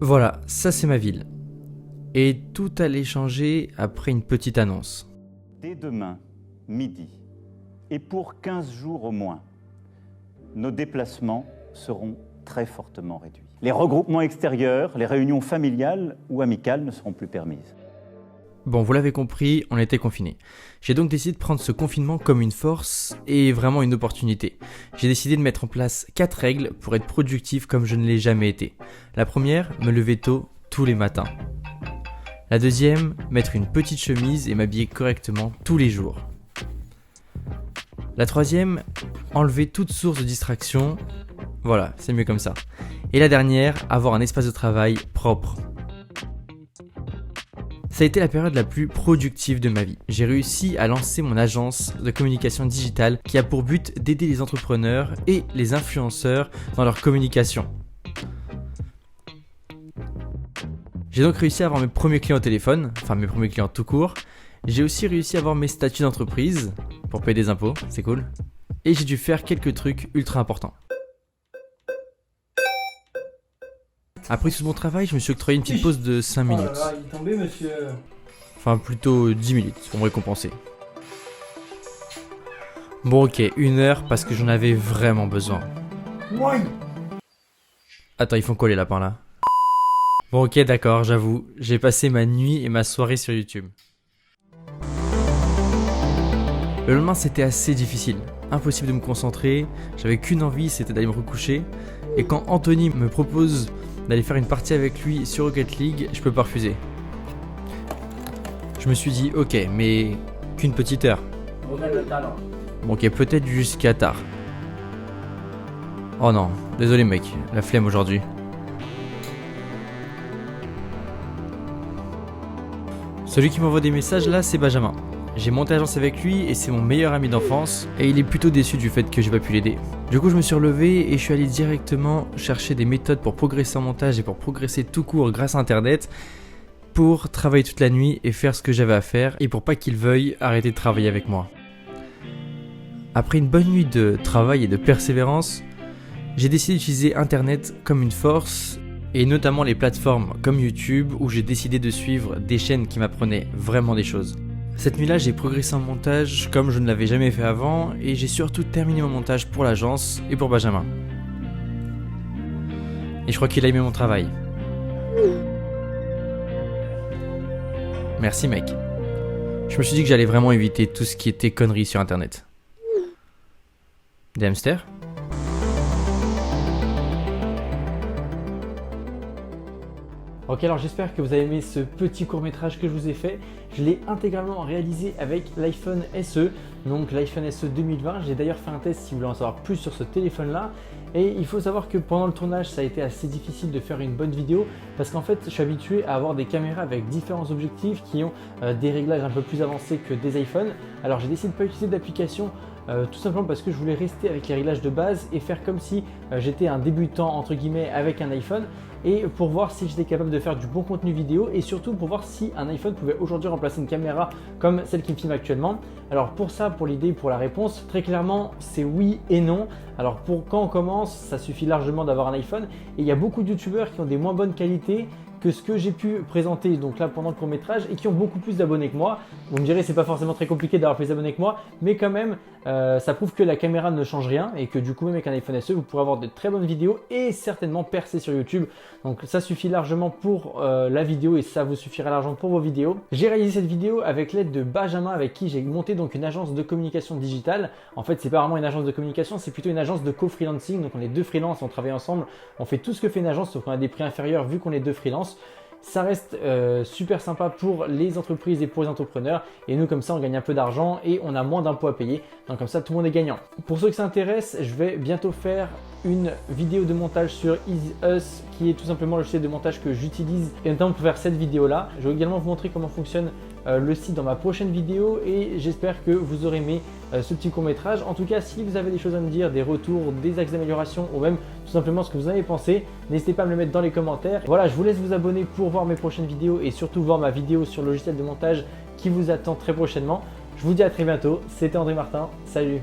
Voilà, ça c'est ma ville. Et tout allait changer après une petite annonce. Dès demain, midi, et pour 15 jours au moins, nos déplacements seront très fortement réduits. Les regroupements extérieurs, les réunions familiales ou amicales ne seront plus permises. Bon, vous l'avez compris, on était confinés. J'ai donc décidé de prendre ce confinement comme une force et vraiment une opportunité. J'ai décidé de mettre en place 4 règles pour être productif comme je ne l'ai jamais été. La première, me lever tôt tous les matins. La deuxième, mettre une petite chemise et m'habiller correctement tous les jours. La troisième, enlever toute source de distraction. Voilà, c'est mieux comme ça. Et la dernière, avoir un espace de travail propre. Ça a été la période la plus productive de ma vie. J'ai réussi à lancer mon agence de communication digitale qui a pour but d'aider les entrepreneurs et les influenceurs dans leur communication. J'ai donc réussi à avoir mes premiers clients au téléphone, enfin mes premiers clients tout court. J'ai aussi réussi à avoir mes statuts d'entreprise pour payer des impôts, c'est cool. Et j'ai dû faire quelques trucs ultra importants. Après tout mon travail, je me suis octroyé une petite pause de 5 minutes. Oh là là, il est tombé, monsieur. Enfin, plutôt 10 minutes pour me récompenser. Bon, ok, 1 heure parce que j'en avais vraiment besoin. Ouais. Attends, ils font quoi les lapins là? Bon, ok, d'accord, j'avoue, j'ai passé ma nuit et ma soirée sur YouTube. Le lendemain, c'était assez difficile. Impossible de me concentrer, j'avais qu'une envie, c'était d'aller me recoucher. Et quand Anthony me propose d'aller faire une partie avec lui sur Rocket League, je peux pas refuser. Je me suis dit, ok, mais qu'une petite heure. Regarde le talent. Bon, ok, peut-être jusqu'à tard. Oh non, désolé mec, la flemme aujourd'hui. Celui qui m'envoie des messages là, c'est Benjamin. J'ai monté l'agence avec lui et c'est mon meilleur ami d'enfance et il est plutôt déçu du fait que j'ai pas pu l'aider. Du coup, je me suis relevé et je suis allé directement chercher des méthodes pour progresser en montage et pour progresser tout court grâce à internet, pour travailler toute la nuit et faire ce que j'avais à faire et pour pas qu'il veuille arrêter de travailler avec moi. Après une bonne nuit de travail et de persévérance, j'ai décidé d'utiliser internet comme une force et notamment les plateformes comme YouTube où j'ai décidé de suivre des chaînes qui m'apprenaient vraiment des choses. Cette nuit-là, j'ai progressé en montage comme je ne l'avais jamais fait avant et j'ai surtout terminé mon montage pour l'agence et pour Benjamin. Et je crois qu'il a aimé mon travail. Merci mec. Je me suis dit que j'allais vraiment éviter tout ce qui était conneries sur internet. Des hamsters ? Ok, alors j'espère que vous avez aimé ce petit court-métrage que je vous ai fait. Je l'ai intégralement réalisé avec l'iPhone SE, donc l'iPhone SE 2020. J'ai d'ailleurs fait un test si vous voulez en savoir plus sur ce téléphone-là. Et il faut savoir que pendant le tournage, ça a été assez difficile de faire une bonne vidéo parce qu'en fait, je suis habitué à avoir des caméras avec différents objectifs qui ont des réglages un peu plus avancés que des iPhones. Alors j'ai décidé de ne pas utiliser d'application tout simplement parce que je voulais rester avec les réglages de base et faire comme si j'étais un débutant entre guillemets avec un iPhone, et pour voir si j'étais capable de faire du bon contenu vidéo et surtout pour voir si un iPhone pouvait aujourd'hui remplacer une caméra comme celle qui me filme actuellement. Alors pour ça, pour l'idée, pour la réponse, très clairement c'est oui et non. Alors pour quand on commence, ça suffit largement d'avoir un iPhone et il y a beaucoup de youtubeurs qui ont des moins bonnes qualités que ce que j'ai pu présenter donc là pendant le court métrage et qui ont beaucoup plus d'abonnés que moi. Vous me direz c'est pas forcément très compliqué d'avoir plus d'abonnés que moi, mais quand même ça prouve que la caméra ne change rien et que du coup même avec un iPhone SE vous pourrez avoir de très bonnes vidéos et certainement percer sur YouTube. Donc ça suffit largement pour la vidéo et ça vous suffira largement pour vos vidéos. J'ai réalisé cette vidéo avec l'aide de Benjamin avec qui j'ai monté donc une agence de communication digitale. En fait c'est pas vraiment une agence de communication, c'est plutôt une agence de co-freelancing. Donc on est deux freelances, on travaille ensemble, on fait tout ce que fait une agence sauf qu'on a des prix inférieurs vu qu'on est deux freelances. Ça reste super sympa pour les entreprises et pour les entrepreneurs et nous comme ça on gagne un peu d'argent et on a moins d'impôts à payer, donc comme ça tout le monde est gagnant. Pour ceux que ça intéresse, je vais bientôt faire une vidéo de montage sur EasyUs qui est tout simplement le logiciel de montage que j'utilise et notamment pour faire cette vidéo là. Je vais également vous montrer comment fonctionne le site dans ma prochaine vidéo et j'espère que vous aurez aimé ce petit court métrage. En tout cas, si vous avez des choses à me dire, des retours, des axes d'amélioration ou même tout simplement ce que vous en avez pensé, n'hésitez pas à me le mettre dans les commentaires. Voilà, je vous laisse vous abonner pour voir mes prochaines vidéos et surtout voir ma vidéo sur le logiciel de montage qui vous attend très prochainement. Je vous dis à très bientôt, c'était André Martin, salut!